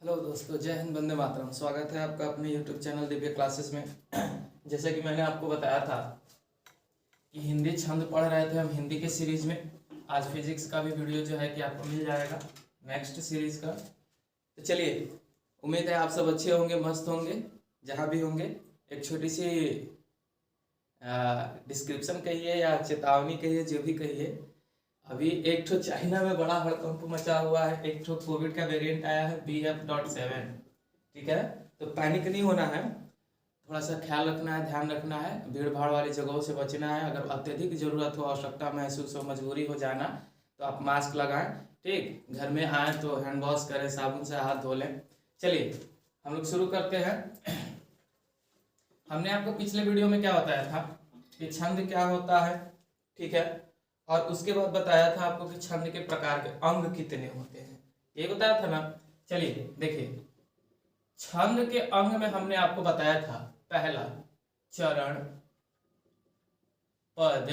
Hello दोस्तों, जय हिंद, वंदे मातरम। स्वागत है आपका अपने यूट्यूब चैनल दिव्य क्लासेस में। जैसे कि मैंने आपको बताया था कि हिंदी छंद पढ़ रहे थे हम हिंदी के सीरीज में। आज फिजिक्स का भी वीडियो जो है कि आपको मिल जाएगा नेक्स्ट सीरीज का। तो चलिए, उम्मीद है आप सब अच्छे होंगे, मस्त होंगे, जहाँ भी होंगे। एक छोटी सी डिस्क्रिप्शन कहिए या चेतावनी कहिए, जो भी कहिए। अभी एक ठो चाइना में बड़ा हड़कंप मचा हुआ है। एक ठो कोविड का वेरिएंट आया है BF.7। ठीक है, तो पैनिक नहीं होना है, थोड़ा सा ख्याल रखना है, ध्यान रखना है, भीड़ भाड़ वाली जगहों से बचना है। अगर अत्यधिक जरूरत हो, आवश्यकता महसूस हो, मजबूरी हो जाना, तो आप मास्क लगाएं। ठीक, घर में आए तो हैंड वॉश करें, साबुन से हाथ धो लें। चलिए हम लोग शुरू करते हैं। हमने आपको पिछले वीडियो में क्या बताया था कि छंद क्या होता है, ठीक है, और उसके बाद बताया था आपको कि छंद के प्रकार के अंग कितने होते हैं, ये बताया था ना। चलिए देखिए, छंद के अंग में हमने आपको बताया था पहला चरण, पद,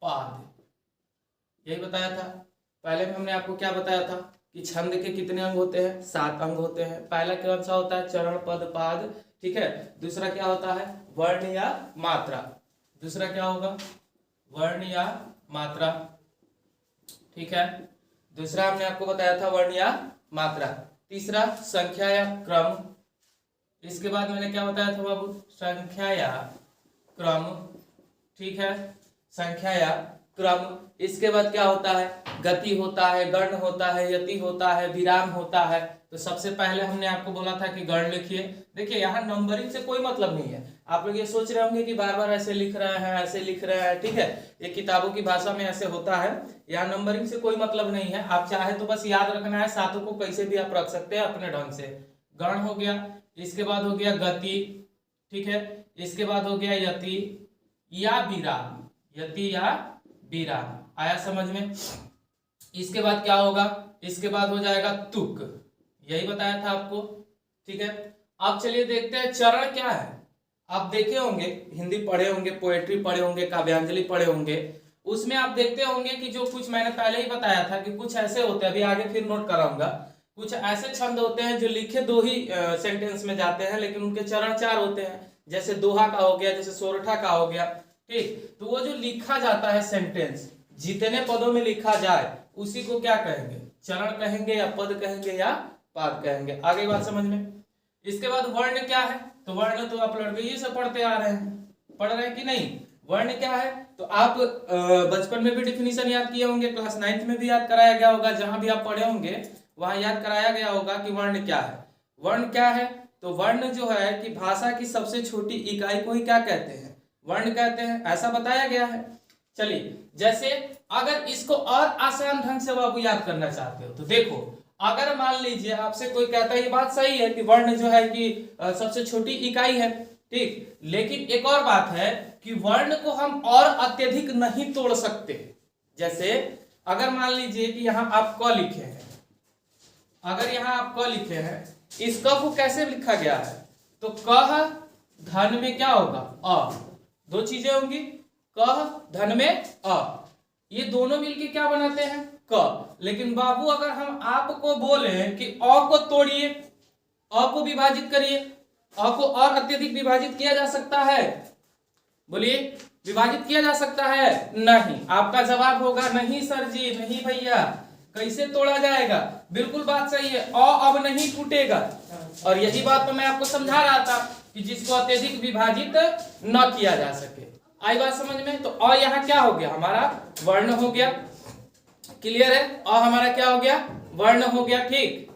पाद, यही बताया था। पहले में हमने आपको क्या बताया था कि छंद के कितने अंग होते हैं, 7 अंग होते हैं। पहला कौन सा होता है? चरण, पद, पाद। ठीक है, दूसरा क्या होता है? वर्ण या मात्रा। दूसरा क्या होगा? वर्ण या मात्रा। ठीक है, दूसरा हमने आपको बताया था वर्ण या मात्रा। तीसरा संख्या या क्रम। इसके बाद मैंने क्या बताया था बाबू? संख्या या क्रम। ठीक है, संख्या या क्रम। इसके बाद क्या होता है? गति होता है, गण होता है, यति होता है, विराम होता है। तो सबसे पहले हमने आपको बोला था कि गण लिखिए। देखिए, यहाँ नंबरिंग से कोई मतलब नहीं है। आप लोग ये सोच रहे होंगे कि बार बार ऐसे लिख रहे हैं, ऐसे लिख रहे हैं। ठीक है, ये किताबों की भाषा में ऐसे होता है। यहाँ नंबरिंग से कोई मतलब नहीं है। आप चाहे तो बस याद रखना है, सातों को कैसे भी आप रख सकते हैं अपने ढंग से। गण हो गया, इसके बाद हो गया गति, ठीक है, इसके बाद हो गया यति या विराम। यति या विराम आया समझ में? इसके बाद क्या होगा? इसके बाद हो जाएगा तुक, यही बताया था आपको। ठीक है, अब चलिए देखते हैं चरण क्या है। आप देखे होंगे, हिंदी पढ़े होंगे, पोएट्री पढ़े होंगे, काव्यांजलि पढ़े होंगे। उसमें आप देखते होंगे कि जो कुछ मैंने पहले ही बताया था कि कुछ ऐसे होते हैं, अभी आगे फिर नोट कराऊंगा, कुछ ऐसे छंद होते हैं जो लिखे 2 ही सेंटेंस में जाते हैं, लेकिन उनके चरण 4 होते हैं। जैसे दोहा का हो गया, जैसे सोरठा का हो गया। ठीक, तो वो जो लिखा जाता है सेंटेंस, जितने पदों में लिखा जाए उसी को क्या कहेंगे? चरण कहेंगे या पद कहेंगे या पाद कहेंगे। आगे बात समझ में? इसके बाद वर्ण क्या है? तो वर्ण तो आप लड़के ये सब पढ़ते आ रहे हैं, पढ़ रहे हैं कि नहीं? वर्ण क्या है तो आप बचपन में भी डिफिनीशन याद किए होंगे, क्लास 9th में भी याद कराया गया होगा, जहां भी आप पढ़े होंगे वहां याद कराया गया होगा कि वर्ण क्या है। वर्ण क्या है? तो वर्ण जो है कि भाषा की सबसे छोटी इकाई को ही क्या कहते हैं? वर्ण कहते हैं, ऐसा बताया गया है। चलिए, जैसे अगर इसको और आसान ढंग से बाबू याद करना चाहते हो तो देखो, अगर मान लीजिए आपसे कोई कहता है ये बात सही है कि वर्ण जो है कि सबसे छोटी इकाई है, ठीक, लेकिन एक और बात है कि वर्ण को हम और अत्यधिक नहीं तोड़ सकते। जैसे अगर मान लीजिए कि यहां आप क लिखे हैं, अगर यहां आप क लिखे हैं, इस क को कैसे लिखा गया है? तो कह धन में क्या होगा? अ। 2 चीजें होंगी, कह धन में अ, ये दोनों मिलके क्या बनाते हैं? क। लेकिन बाबू अगर हम आपको बोले कि अ को तोड़िए, अ को विभाजित करिए, अ को और अत्यधिक विभाजित किया जा सकता है? बोलिए, विभाजित किया जा सकता है? नहीं। आपका जवाब होगा नहीं सर जी, नहीं भैया। कैसे तोड़ा जाएगा? बिल्कुल बात सही है, अ अब नहीं टूटेगा। और यही बात तो मैं आपको समझा रहा था कि जिसको अत्यधिक विभाजित न किया जा सके। आई बात समझ में? तो अ यहाँ क्या हो गया? हमारा वर्ण हो गया। क्लियर है? अ हमारा क्या हो गया? वर्ण हो गया। ठीक,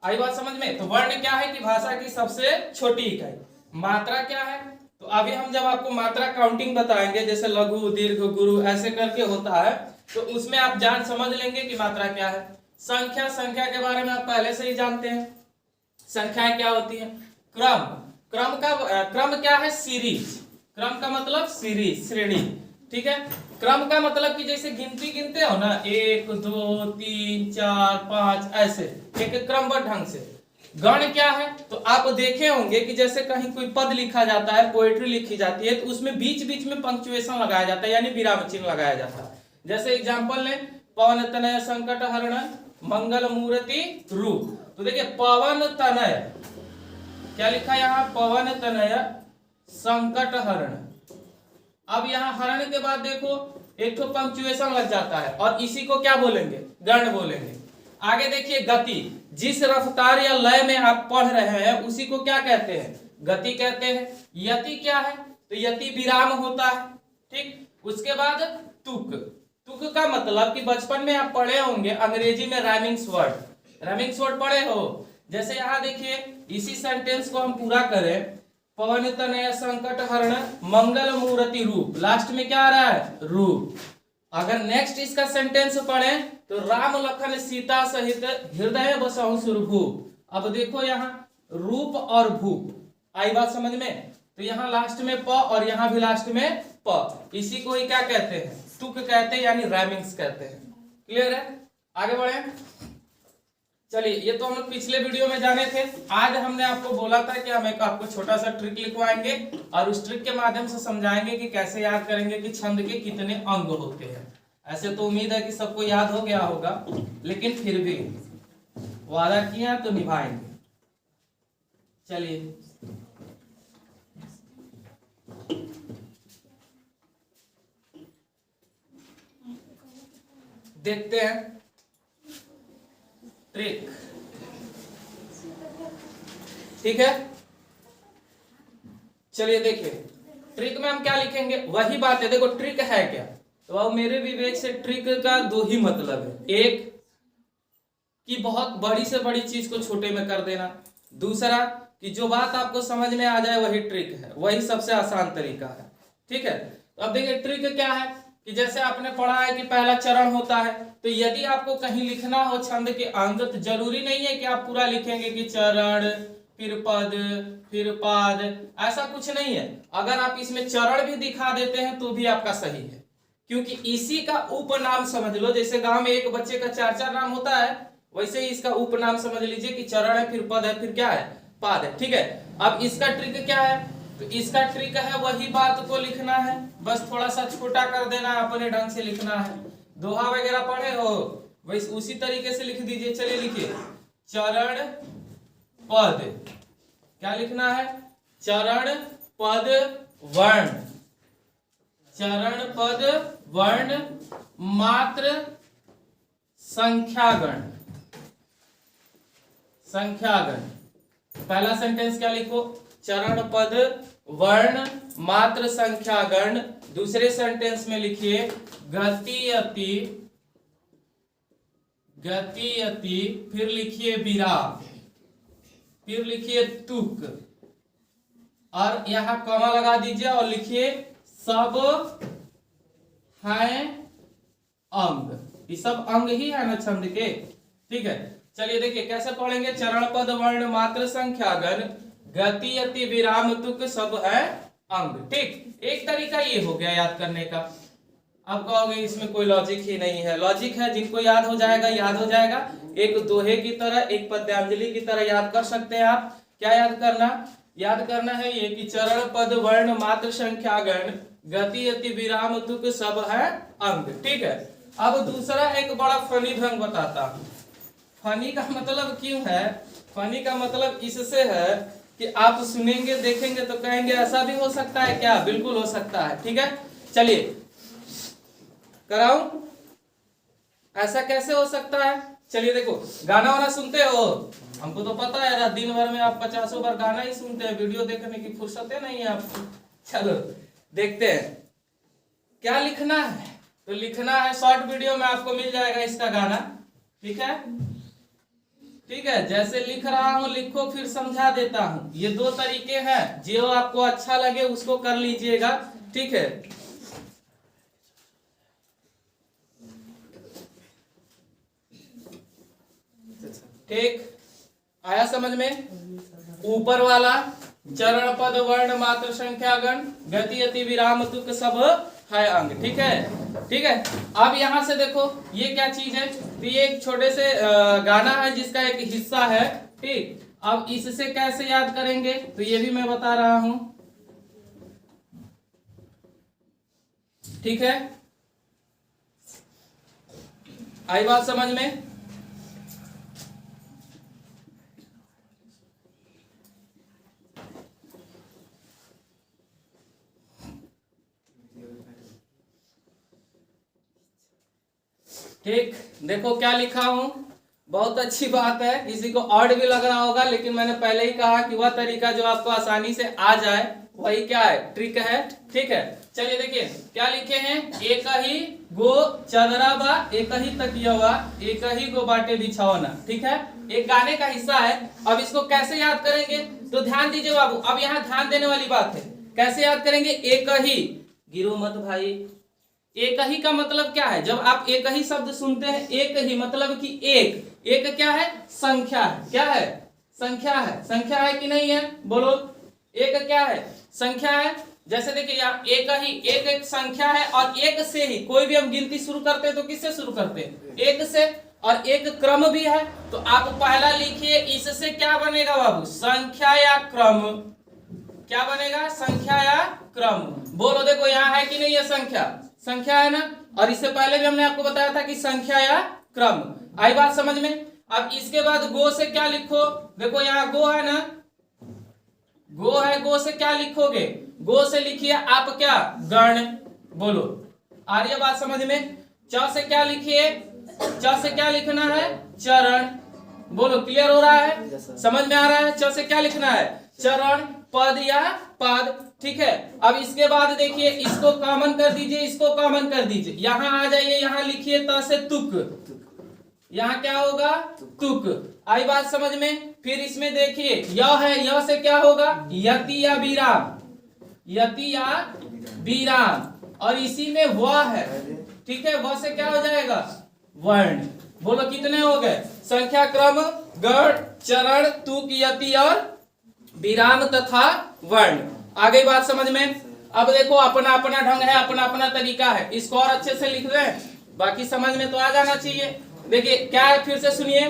आई बात समझ में? तो वर्ण क्या है कि भाषा की सबसे छोटी इकाई। मात्रा क्या है? तो अभी हम जब आपको मात्रा काउंटिंग बताएंगे, जैसे लघु, दीर्घ, गुरु ऐसे करके होता है, तो उसमें आप जान समझ लेंगे कि मात्रा क्या है। संख्या, संख्या के बारे में आप पहले से ही जानते हैं। संख्याएं क्या होती हैं? क्रम, क्रम क्या है? सीरीज। क्रम का मतलब सीरीज, श्रेणी। ठीक है, क्रम का मतलब कि जैसे गिनती गिनते हो ना, 1 2 3 4 5 ऐसे एक क्रमबद्ध ढंग से। गण क्या है? तो आप देखे होंगे कि जैसे कहीं कोई पद लिखा जाता है, पोएट्री लिखी जाती है, तो उसमें बीच बीच में पंक्चुएशन लगाया जाता है, यानी विराम चिन्ह लगाया जाता है। जैसे एग्जांपल लें, पवन तनय संकट हरण मंगल मूर्ति रूप, तो देखिए पवन तनय, क्या लिखा है यहाँ, पवन तनय संकट हरण। अब यहाँ हरण के बाद देखो एक तो पंक्चुएशन लग जाता है और इसी को क्या बोलेंगे, गण बोलेंगे। आगे देखिए गति, जिस रफ्तार या लय में आप पढ़ रहे हैं उसी को क्या कहते हैं, गति कहते हैं। यति क्या है, तो यति विराम होता है, ठीक। उसके बाद तुक, तुक का मतलब कि बचपन में आप पढ़े होंगे अंग्रेजी में राइमिंग्स वर्ड, राइमिंग्स वर्ड पढ़े हो। जैसे यहाँ देखिए इसी सेंटेंस को हम पूरा करें, पवन तनय संकट हरण मंगल मूर्ति रूप, लास्ट में क्या आ रहा है, रूप। अगर नेक्स्ट इसका सेंटेंस पढ़े तो राम लखन सीता सहित हृदय बसहु सुरभूप। अब देखो यहाँ रूप और भूप, आई बात समझ में। तो यहाँ लास्ट में प और यहाँ भी लास्ट में प, इसी को ही क्या कहते हैं, तुक कहते हैं, यानी राइमिंग्स कहते हैं। क्लियर है, आगे बढ़े। चलिए ये तो हम लोग पिछले वीडियो में जाने थे। आज हमने आपको बोला था कि हम एक आपको छोटा सा ट्रिक लिखवाएंगे और उस ट्रिक के माध्यम से समझाएंगे कि कैसे याद करेंगे कि छंद के कितने अंग होते हैं। ऐसे तो उम्मीद है कि सबको याद हो गया होगा, लेकिन फिर भी वादा किया तो निभाएंगे। चलिए देखते हैं ट्रिक, ठीक है। चलिए देखिए ट्रिक में हम क्या लिखेंगे, वही बात है। देखो ट्रिक है क्या, तो अब मेरे विवेक से ट्रिक का दो ही मतलब है, एक कि बहुत बड़ी से बड़ी चीज को छोटे में कर देना, दूसरा कि जो बात आपको समझ में आ जाए वही ट्रिक है, वही सबसे आसान तरीका है, ठीक है। तो अब देखिए ट्रिक क्या है कि जैसे आपने पढ़ा है कि पहला चरण होता है, तो यदि आपको कहीं लिखना हो छंद के अंग तो जरूरी नहीं है कि आप पूरा लिखेंगे कि चरण फिर पद फिर पाद, ऐसा कुछ नहीं है। अगर आप इसमें चरण भी दिखा देते हैं तो भी आपका सही है, क्योंकि इसी का उपनाम समझ लो। जैसे गांव में एक बच्चे का 4-4 नाम होता है, वैसे ही इसका उपनाम समझ लीजिए कि चरण है फिर पद है फिर क्या है, पाद है, ठीक है। अब इसका ट्रिक क्या है, तो इसका ट्रिक है वही बात को लिखना है, बस थोड़ा सा छोटा कर देना है, अपने ढंग से लिखना है। दोहा वगैरह पढ़े हो वैसे उसी तरीके से लिख दीजिए। चलिए लिखिए चरण पद, क्या लिखना है, चरण पद वर्ण, चरण पद वर्ण मात्र संख्यागण, संख्यागण। पहला सेंटेंस क्या लिखो, चरण पद वर्ण मात्र संख्यागण। दूसरे सेंटेंस में लिखिए गति अति, गति अति, फिर लिखिए विराम, फिर लिखिए तुक, और यहां कॉमा लगा दीजिए और लिखिए सब हैं अंग। ये सब अंग ही है ना छंद के, ठीक है। चलिए देखिए कैसे पढ़ेंगे, चरण पद वर्ण मात्र संख्यागण गति अति विराम तुक सब है अंग, ठीक। एक तरीका ये हो गया याद करने का। अब कहोगे इसमें कोई लॉजिक ही नहीं है, लॉजिक है, जिनको याद हो जाएगा याद हो जाएगा। एक दोहे की तरह, एक पद्यांजलि की तरह याद कर सकते हैं आप। क्या याद करना, याद करना है ये कि चरण पद वर्ण मात्र संख्यागण गति अति विराम तुक सब है अंग, ठीक है। अब दूसरा एक बड़ा फनी ढंग बताता हूं। फनी का मतलब क्यों है, फनी का मतलब इससे है कि आप सुनेंगे देखेंगे तो कहेंगे ऐसा भी हो सकता है क्या, बिल्कुल हो सकता है, ठीक है। चलिए कराऊं, ऐसा कैसे हो सकता है। चलिए देखो गाना वाना सुनते हो, हमको तो पता है दिन भर में आप 50 बार गाना ही सुनते हैं, वीडियो देखने की फुर्सत नहीं है आपको। चलो देखते हैं क्या लिखना है, तो लिखना है शॉर्ट वीडियो में आपको मिल जाएगा इसका गाना, ठीक है, ठीक है। जैसे लिख रहा हूं लिखो, फिर समझा देता हूं। ये दो तरीके हैं, जो आपको अच्छा लगे उसको कर लीजिएगा, ठीक है। ठीक आया समझ में, ऊपर वाला चरण पद वर्ण मात्र संख्यागण गति अति विराम तुक सब है अंग, ठीक है, ठीक है। अब यहां से देखो ये क्या चीज है, तो ये एक छोटे से गाना है जिसका एक हिस्सा है, ठीक। अब इससे कैसे याद करेंगे तो ये भी मैं बता रहा हूं, ठीक है। आई बात समझ में, ठीक, देखो क्या लिखा हूं, बहुत अच्छी बात है। किसी को ऑड भी लग रहा होगा, लेकिन मैंने पहले ही कहा कि वह तरीका जो आपको आसानी से आ जाए वही क्या है, ट्रिक है। ठीक है, चलिए देखिए क्या लिखे हैं, एक ही गो चदरा बा, एक ही तकिया बा, एक ही गो बाटे बिछौना। ठीक है, एक गाने का हिस्सा है। अब इसको कैसे याद करेंगे, तो ध्यान दीजिए बाबू, अब यहाँ ध्यान देने वाली बात है। कैसे याद करेंगे, एक ही, गिरो मत भाई, एक ही का मतलब क्या है, जब आप एक ही शब्द सुनते हैं, एक ही मतलब कि एक क्या है, संख्या है। क्या है, संख्या है। संख्या है कि नहीं है, बोलो, एक क्या है, संख्या है। जैसे देखिए यहाँ एक ही, एक संख्या है, और एक से ही कोई भी हम गिनती शुरू करते हैं तो किससे शुरू करते हैं, एक से, और एक क्रम भी है। तो आप पहला लिखिए, इससे क्या बनेगा बाबू, संख्या या क्रम, क्या बनेगा, संख्या या क्रम। बोलो, देखो यहाँ है कि नहीं है, संख्या है ना, और इससे पहले भी हमने आपको बताया था कि संख्या या क्रम। आई बात समझ में। अब इसके बाद गो से क्या लिखो, देखो यहाँ गो है ना, गो है, गो से क्या लिखोगे, गो से लिखिए आप क्या, गण। बोलो, आ रही है बात समझ में। च से क्या लिखिए, च से क्या लिखना है, चरण। बोलो, क्लियर हो रहा है, समझ में आ रहा है। च से क्या लिखना है, चरण, पद या पद। ठीक है, अब इसके बाद देखिए, इसको कॉमन कर दीजिए, इसको कॉमन कर दीजिए, यहां आ जाइए, यहां लिखिए त से तुक, यहाँ क्या होगा, तुक। आई बात समझ में। फिर इसमें देखिए य है, य से क्या होगा, यति या विराम, यति या विराम, और इसी में व है। ठीक है, व से क्या हो जाएगा, वर्ण। बोलो कितने हो गए, संख्या, क्रम, गण, चरण, तुक, यति और विराम तथा वर्ण। आ गई बात समझ में। अब देखो अपना अपना ढंग है, अपना अपना तरीका है, इसको और अच्छे से लिख दें, बाकी समझ में तो आ जाना चाहिए। देखिए क्या है, फिर से सुनिए,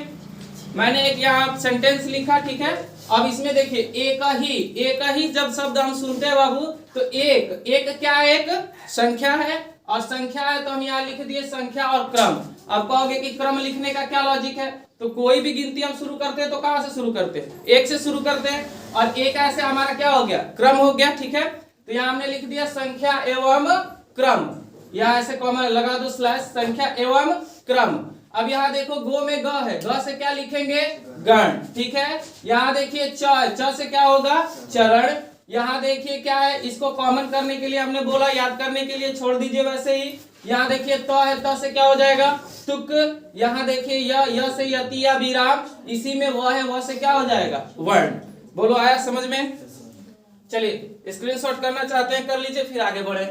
मैंने एक यहाँ सेंटेंस लिखा। ठीक है, अब इसमें देखिए एक ही जब शब्द हम सुनते हैं बाबू, तो एक क्या है, एक संख्या है, और संख्या है तो हम यहाँ लिख दिए संख्या और क्रम। अब कहोगे कि क्रम लिखने का क्या लॉजिक है, तो कोई भी गिनती हम शुरू करते हैं तो कहां से शुरू करते हैं, एक से शुरू करते हैं, और एक ऐसे हमारा क्या हो गया, क्रम हो गया। ठीक है, तो यहाँ हमने लिख दिया संख्या एवं क्रम, यहाँ ऐसे कॉमा लगा दो स्लैश, संख्या एवं क्रम। अब यहाँ देखो गो में ग है, ग से क्या लिखेंगे, गण। ठीक है, यहाँ देखिए च से क्या होगा, चरण। यहाँ देखिए क्या है, इसको कॉमन करने के लिए हमने बोला, याद करने के लिए छोड़ दीजिए वैसे ही। यहाँ देखिए त है, त से क्या हो जाएगा, तुक। यहाँ देखिए य से यति या विराम, इसी में वह है, वह से क्या हो जाएगा, वर्ण। बोलो, आया समझ में। चलिए स्क्रीनशॉट करना चाहते हैं कर लीजिए, फिर आगे बढ़े।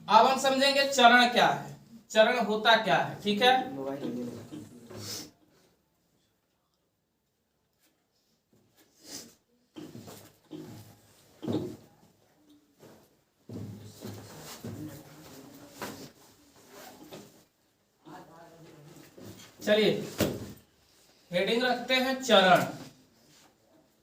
अब हम समझेंगे चरण क्या है, चरण होता क्या है। ठीक है, चलिए हेडिंग रखते हैं चरण।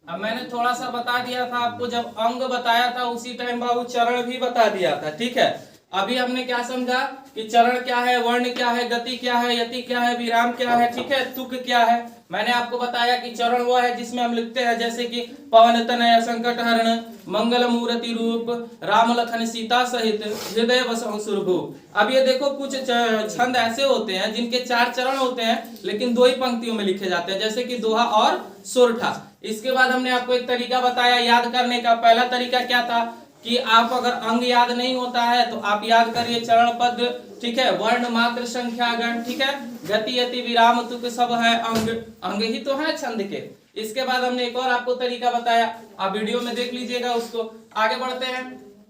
अब मैंने थोड़ा सा बता दिया था आपको, जब अंग बताया था उसी टाइम बाबू चरण भी बता दिया था। ठीक है, अभी हमने क्या समझा कि चरण क्या है, वर्ण क्या है, गति क्या है, यति क्या है, विराम क्या है। ठीक है, तुक क्या है। मैंने आपको बताया कि चरण वो है जिसमें हम लिखते हैं जैसे कि पवन तनय संकट हरण, मंगल मूर्ति रूप, राम लखन सीता सहित, हृदय बसहु सुरभु। अब ये देखो कुछ छंद ऐसे होते हैं जिनके 4 चरण होते हैं, लेकिन 2 ही पंक्तियों में लिखे जाते हैं, जैसे कि दोहा और सोरठा। इसके बाद हमने आपको एक तरीका बताया याद करने का। पहला तरीका क्या था कि आप अगर अंग याद नहीं होता है तो आप याद करिए चरण पद। ठीक है, वर्ण मात्र संख्या गण। ठीक है, गति यति विराम तुक सब है अंग, अंग ही तो है छंद के। इसके बाद हमने एक और आपको तरीका बताया, आप वीडियो में देख लीजिएगा उसको। आगे बढ़ते हैं,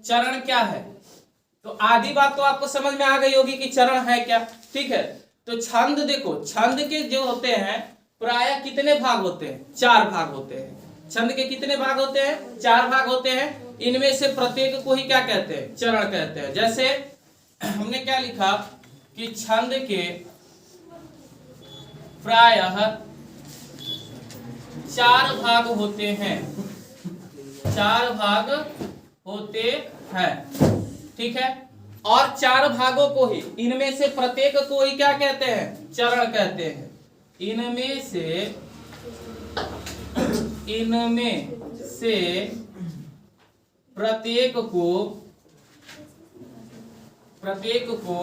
चरण क्या है, तो आधी बात तो आपको समझ में आ गई होगी कि चरण है क्या। ठीक है, तो छंद देखो, छंद के जो होते हैं प्राय कितने भाग होते हैं, 4 भाग होते हैं। छंद के कितने भाग होते हैं, 4 भाग होते हैं। इनमें से प्रत्येक को ही क्या कहते हैं, चरण कहते हैं। जैसे हमने क्या लिखा कि छंद के प्रायः 4 भाग होते हैं, 4 भाग होते हैं। ठीक है, और 4 भागों को ही, इनमें से प्रत्येक को ही क्या कहते हैं, चरण कहते हैं। इनमें से प्रत्येक को प्रत्येक को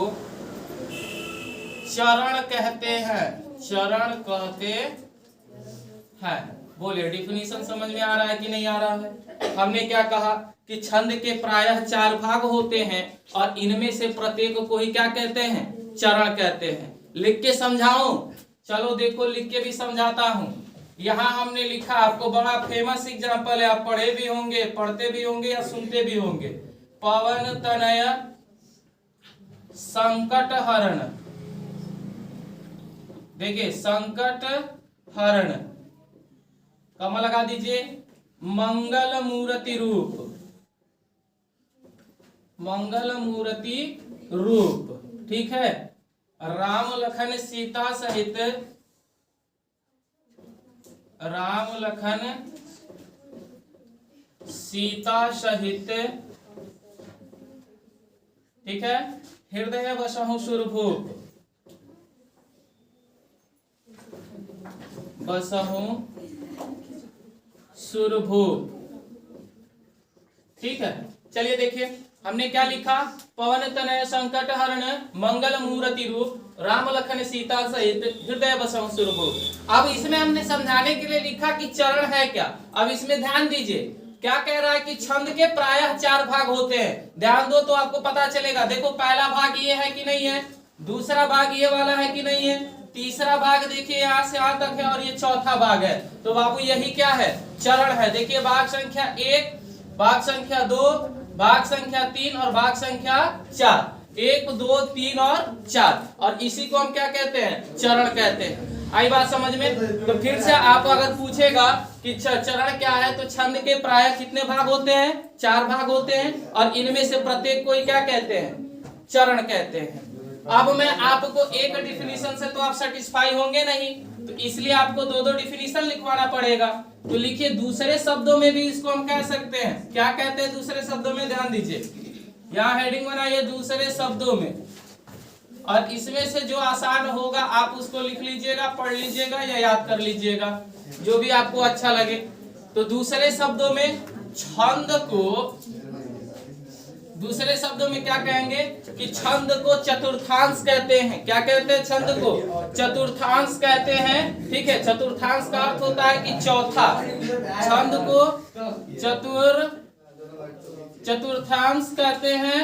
चरण कहते हैं, चरण कहते हैं। बोलिए डिफिनीशन समझ में आ रहा है कि नहीं आ रहा है? हमने क्या कहा कि छंद के प्रायः 4 भाग होते हैं और इनमें से प्रत्येक को ही क्या कहते हैं? चरण कहते हैं। लिख के समझाऊं? चलो देखो लिख के भी समझाता हूं। यहाँ हमने लिखा, आपको बड़ा फेमस एग्जाम्पल है, आप पढ़े भी होंगे, पढ़ते भी होंगे या सुनते भी होंगे। पवन तनय संकट हरण। देखिए संकट हरण, कमा लगा दीजिए। मंगल मूर्ति रूप, मंगल मूर्ति रूप, ठीक है। राम लखन सीता सहित, राम लखन सीता सहित, ठीक है। हृदय बसहु सुरभूप, बसहु सुरभूप, ठीक है। चलिए देखिए हमने क्या लिखा, पवन तनय संकट हरण मंगल मूर्ति रूप राम लखन सीता सहित हृदय बसहु सुरभूप। अब इसमें हमने समझाने के लिए लिखा कि चरण है क्या। अब इसमें ध्यान दीजिए क्या कह रहा है कि छंद के प्रायः 4 भाग होते हैं। ध्यान दो तो आपको पता चलेगा। देखो पहला भाग ये है कि नहीं है, दूसरा भाग ये वाला है कि नहीं है, तीसरा भाग देखिए यहाँ से यहाँ तक है और ये चौथा भाग है। तो बाबू यही क्या है? चरण है। देखिए भाग संख्या 1, भाग संख्या 2, भाग संख्या 3 और भाग संख्या 4। 1, 2, 3 और 4, और इसी को हम क्या कहते हैं? चरण कहते हैं। आई बात समझ में? तो फिर से आप अगर पूछेगा कि चरण क्या है, तो छंद के प्रायः कितने भाग होते हैं? 4 भाग होते हैं और इनमें से प्रत्येक को क्या कहते हैं? चरण कहते हैं। अब मैं आपको एक डिफिनीशन से तो आप सेटिस्फाई होंगे नहीं, तो इसलिए आपको 2-2 डिफिनीशन लिखवाना पड़ेगा। तो लिखिए दूसरे शब्दों में भी इसको हम कह सकते हैं। क्या कहते हैं दूसरे शब्दों में? ध्यान दीजिए, यहाँ हेडिंग बनाइए दूसरे शब्दों में, और इसमें से जो आसान होगा आप उसको लिख लीजिएगा, पढ़ लीजिएगा या याद कर लीजिएगा, जो भी आपको अच्छा लगे। तो दूसरे शब्दों में छंद को, दूसरे शब्दों में क्या कहेंगे कि छंद को चतुर्थांश कहते हैं। क्या कहते हैं? छंद को चतुर्थांश कहते हैं, ठीक है। चतुर्थांश का अर्थ होता है कि चौथा। छंद को चतुर्थांश कहते हैं,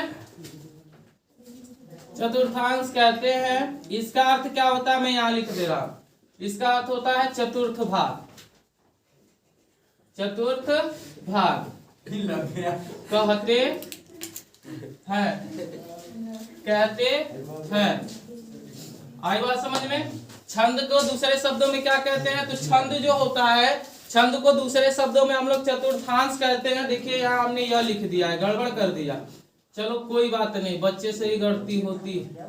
चतुर्थांश कहते हैं। इसका अर्थ क्या होता है मैं यहाँ लिख दे रहा हूं। इसका अर्थ होता है चतुर्थ भाग, चतुर्थ भाग कहते हैं, कहते हैं। आई बात समझ में? छंद को दूसरे शब्दों में क्या कहते हैं? तो छंद जो होता है, छंद को दूसरे शब्दों में हम लोग चतुर्थांश कहते हैं। देखिए यहाँ हमने यह लिख दिया है, गड़बड़ कर दिया। चलो कोई बात नहीं, बच्चे से ही गलती होती है,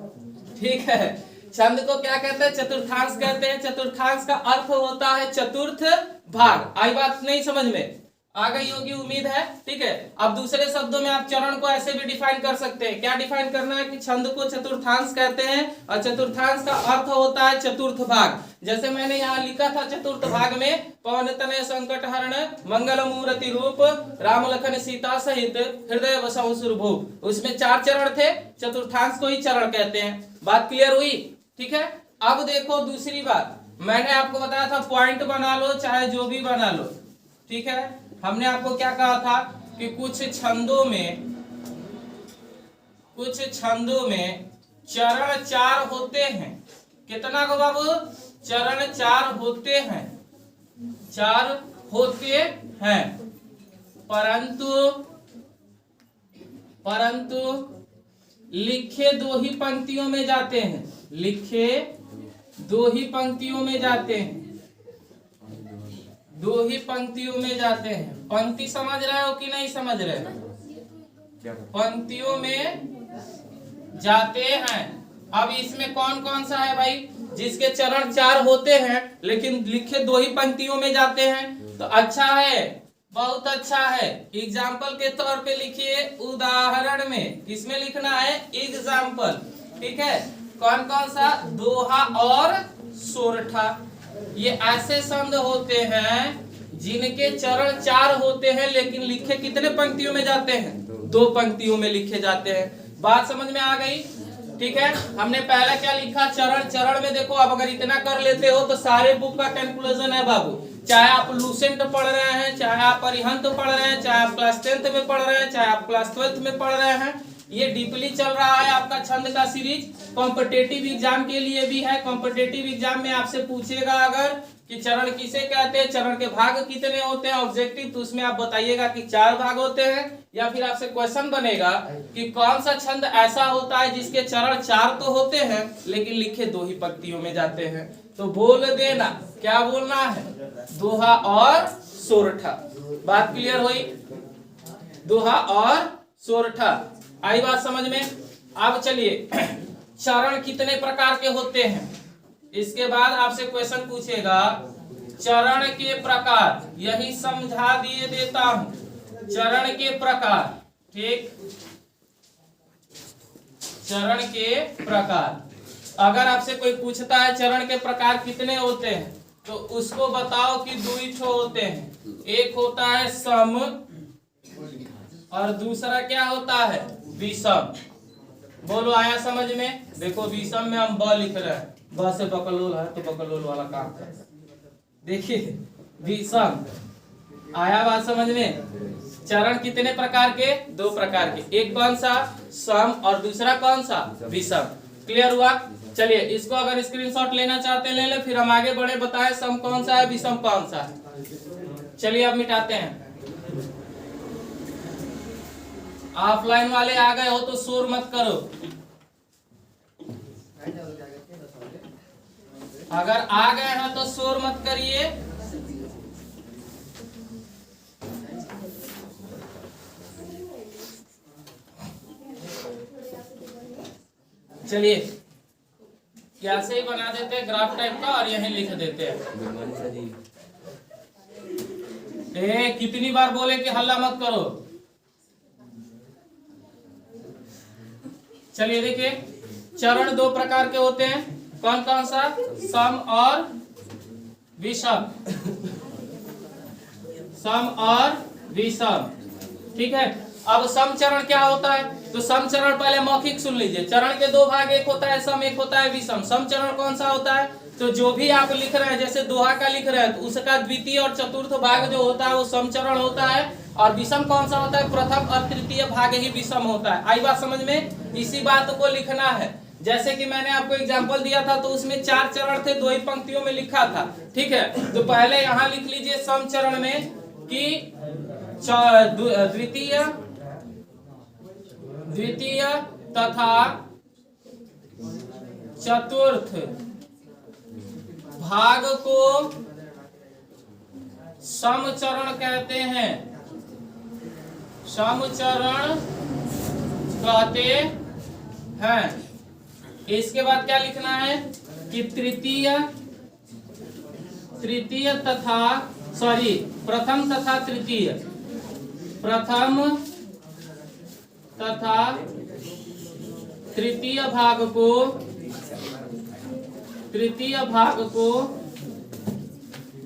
ठीक है। छंद को क्या कहते हैं? चतुर्थांश कहते हैं। चतुर्थांश का अर्थ होता है चतुर्थ भाग। आई बात नहीं समझ में? आ गई होगी उम्मीद है, ठीक है। अब दूसरे शब्दों में आप चरण को ऐसे भी डिफाइन कर सकते हैं। क्या डिफाइन करना है कि छंद को चतुर्थांश कहते हैं और चतुर्थांश का अर्थ होता है चतुर्थ भाग। जैसे मैंने यहाँ लिखा था चतुर्थ भाग में, पवन तनय संकट हरण मंगल मूर्ति रूप राम लखन सीता सहित हृदय बसहु सुरभूप। उसमें 4 चरण थे, चतुर्थांश को ही चरण कहते हैं। बात क्लियर हुई? ठीक है। अब देखो दूसरी बात, मैंने आपको बताया था पॉइंट बना लो चाहे जो भी बना लो, ठीक है। हमने आपको क्या कहा था कि कुछ छंदों में चरण 4 होते हैं। कितना को बाबू? चरण 4 होते हैं, 4 होते हैं, परंतु लिखे 2 ही पंक्तियों में जाते हैं, लिखे 2 ही पंक्तियों में जाते हैं, 2 ही पंक्तियों में जाते हैं। पंक्ति समझ रहे हो कि नहीं समझ रहे हो? पंक्तियों में जाते हैं। अब इसमें कौन कौन सा है भाई? जिसके चरण 4 होते हैं लेकिन लिखे 2 ही पंक्तियों में जाते हैं, तो अच्छा है, बहुत अच्छा है। एग्जाम्पल के तौर पे लिखिए, उदाहरण में किसमें लिखना है? एग्जाम्पल, ठीक है। कौन कौन सा? दोहा और सोरठा। ये ऐसे शब्द होते हैं जिनके चरण 4 होते हैं लेकिन लिखे कितने पंक्तियों में जाते हैं? 2 पंक्तियों में लिखे जाते हैं। बात समझ में आ गई? ठीक है, हमने पहला क्या लिखा, चरण। चरण में देखो, आप अगर इतना कर लेते हो तो सारे बुक का कैलकुलेशन है बाबू। चाहे आप लूसेंट पढ़ रहे हैं, चाहे आप अरिहंत पढ़ रहे हैं, चाहे आप क्लास 10th में पढ़ रहे हैं, चाहे आप क्लास 12th में पढ़ रहे हैं, ये डीपली चल रहा है आपका छंद का सीरीज। कॉम्पिटेटिव एग्जाम के लिए भी है। कॉम्पिटेटिव एग्जाम में आपसे पूछेगा अगर कि चरण किसे कहते हैं, चरण के भाग कितने होते हैं ऑब्जेक्टिव, तो उसमें आप बताइएगा कि 4 भाग होते हैं। या फिर आपसे क्वेश्चन बनेगा कि कौन सा छंद ऐसा होता है जिसके चरण 4 तो होते हैं लेकिन लिखे 2 ही पंक्तियों में जाते हैं, तो बोल देना। क्या बोलना है? दोहा और सोरठा। बात क्लियर हुई? दोहा और सोरठा आई बात समझ में? अब चलिए, चरण कितने प्रकार के होते हैं, इसके बाद आपसे क्वेश्चन पूछेगा चरण के प्रकार। यही समझा दिए देता हूं, चरण के प्रकार। ठीक, चरण के प्रकार। अगर आपसे कोई पूछता है चरण के प्रकार कितने होते हैं, तो उसको बताओ कि 2 ठो होते हैं। एक होता है सम और दूसरा क्या होता है, विषम। बोलो, आया समझ में? देखो, विषम में हम ब लिख रहे हैं, ब से बकलोल है तो बकलोल वाला काम कर। देखिए, विषम। आया बात समझ में? चरण कितने प्रकार के? 2 प्रकार के। एक कौन सा, सम, और दूसरा कौन सा, विषम। क्लियर हुआ? चलिए, इसको अगर स्क्रीनशॉट लेना चाहते हैं ले ले, फिर हम आगे बढ़े, बताएं सम कौन सा है, विषम कौन सा है। चलिए अब मिटाते हैं। ऑफलाइन वाले आ गए हो तो शोर मत करो। अगर आ गए हैं तो शोर मत करिए। चलिए, कैसे ही बना देते हैं ग्राफ टाइप का और यहीं लिख देते हैं। कितनी बार बोले कि हल्ला मत करो। चलिए देखिए, चरण 2 प्रकार के होते हैं। कौन कौन सा? सम और विषम। सम और विषम। ठीक है, अब सम चरण क्या होता है? तो सम चरण पहले मौखिक सुन लीजिए। चरण के 2 भाग, एक होता है सम, एक होता है विषम। सम चरण कौन सा होता है? तो जो भी आप लिख रहे हैं, जैसे दोहा का लिख रहे हैं, तो उसका द्वितीय और चतुर्थ भाग जो होता है वो सम चरण होता है। और विषम कौन सा होता है? प्रथम और तृतीय भाग ही विषम होता है। आई बात समझ में? इसी बात को लिखना है। जैसे कि मैंने आपको एग्जांपल दिया था, तो उसमें 4 चरण थे, 2 ही पंक्तियों में लिखा था। ठीक है, तो पहले यहाँ लिख लीजिए सम चरण में कि द्वितीय तथा चतुर्थ भाग को समचरण कहते हैं। समचरण कहते हैं। इसके बाद क्या लिखना है कि तृतीय तथा प्रथम तथा तृतीय, प्रथम तथा तृतीय भाग को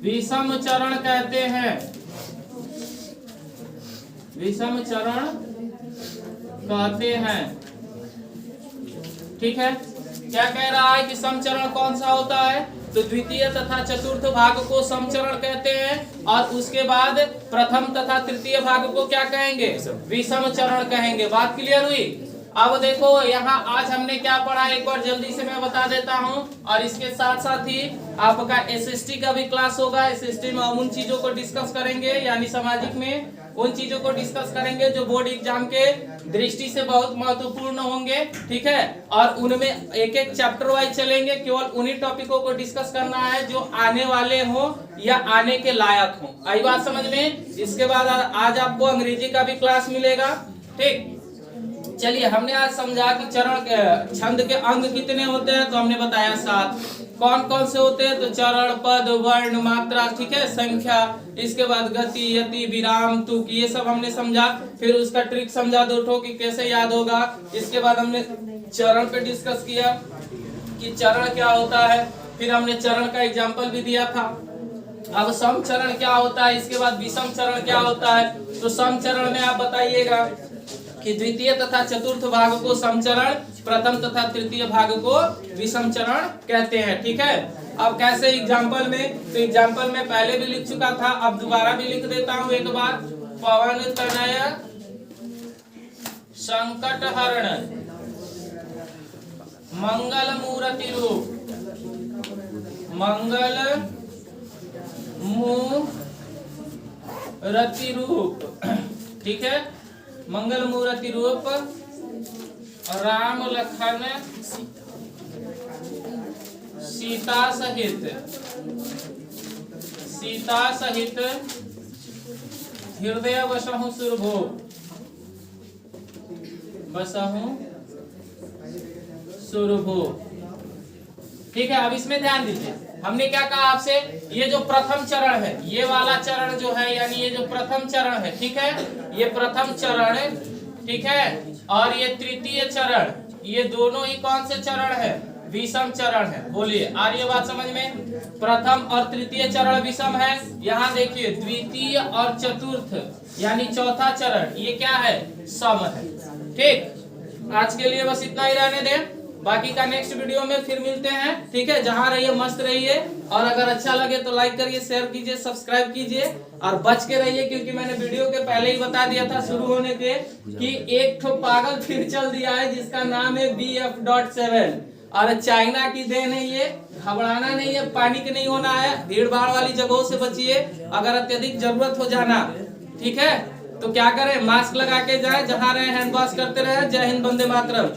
विषम चरण कहते हैं। विषम चरण कहते हैं। ठीक है, क्या कह रहा है कि समचरण कौन सा होता है? तो द्वितीय तथा चतुर्थ भाग को समचरण कहते हैं, और उसके बाद प्रथम तथा तृतीय भाग को क्या कहेंगे? विषम चरण कहेंगे। बात क्लियर हुई? अब देखो, यहाँ आज हमने क्या पढ़ा, एक बार जल्दी से मैं बता देता हूँ। और इसके साथ साथ ही आपका SST का भी क्लास होगा। SST में हम उन चीजों को डिस्कस करेंगे, यानी सामाजिक में उन चीजों को डिस्कस करेंगे जो बोर्ड एग्जाम के दृष्टि से बहुत महत्वपूर्ण होंगे। ठीक है, और उनमें एक एक चैप्टर वाइज चलेंगे। केवल उन्हीं टॉपिकों को डिस्कस करना है जो आने वाले हो या आने के लायक हो। आई बात समझ में? इसके बाद आज आपको अंग्रेजी का भी क्लास मिलेगा। ठीक, चलिए, हमने आज समझा कि चरण के छंद के अंग कितने होते हैं, तो हमने बताया 7। कौन कौन से होते हैं? तो चरण, पद, वर्ण, मात्रा, ठीक है, संख्या, इसके बाद गति, यति, विराम, तुक, ये सब हमने समझा। फिर उसका ट्रिक समझा 2 ठो कि कैसे याद होगा। इसके बाद हमने चरण पे डिस्कस किया कि चरण क्या होता है। फिर हमने चरण का एग्जाम्पल भी दिया था। अब सम चरण क्या होता है, इसके बाद विषम चरण क्या होता है। तो सम चरण में आप बताइएगा कि द्वितीय तथा चतुर्थ भाग को समचरण, प्रथम तथा तृतीय भाग को विषम चरण कहते हैं। ठीक है, अब कैसे एग्जाम्पल में, तो एग्जाम्पल में पहले भी लिख चुका था, अब दोबारा भी लिख देता हूं एक बार। पवन तनय संकट हरण मंगल मूर्ति रूप, मंगल मूर्ति रूप, ठीक है, मंगल मूर्ति रूप राम लखन सीता सहित हृदय वसहु सुरभो, वसहु सुरभो। ठीक है, अब इसमें ध्यान दीजिए, हमने क्या कहा आपसे, ये जो प्रथम चरण है, ये वाला चरण जो है, यानी ये जो प्रथम चरण है, ठीक है, ये प्रथम चरण, ठीक है, और ये तृतीय चरण, ये दोनों ही कौन से चरण है, विषम चरण है। बोलिए, आ रही है बात समझ में? प्रथम और तृतीय चरण विषम है। यहाँ देखिए द्वितीय और चतुर्थ यानी चौथा चरण, ये क्या है, सम है। ठीक, आज के लिए बस इतना ही रहने दें, बाकी का नेक्स्ट वीडियो में फिर मिलते हैं। ठीक है, जहां रहिए मस्त रहिए, और अगर अच्छा लगे तो लाइक करिए, शेयर कीजिए, सब्सक्राइब कीजिए, और बच के रहिए, क्योंकि मैंने वीडियो के पहले ही बता दिया था शुरू होने के कि एक ठो पागल फिर चल दिया है जिसका नाम है BF.7, और चाइना की देन है ये। घबराना नहीं है, पैनिक नहीं होना है, भीड़ भाड़ वाली जगहों से बचिए, अगर अत्यधिक जरूरत हो जाना, ठीक है, तो क्या करें, मास्क लगा के जाए, जहां रहे हैंड वॉश करते रहे। जय हिंद, वंदे मातरम।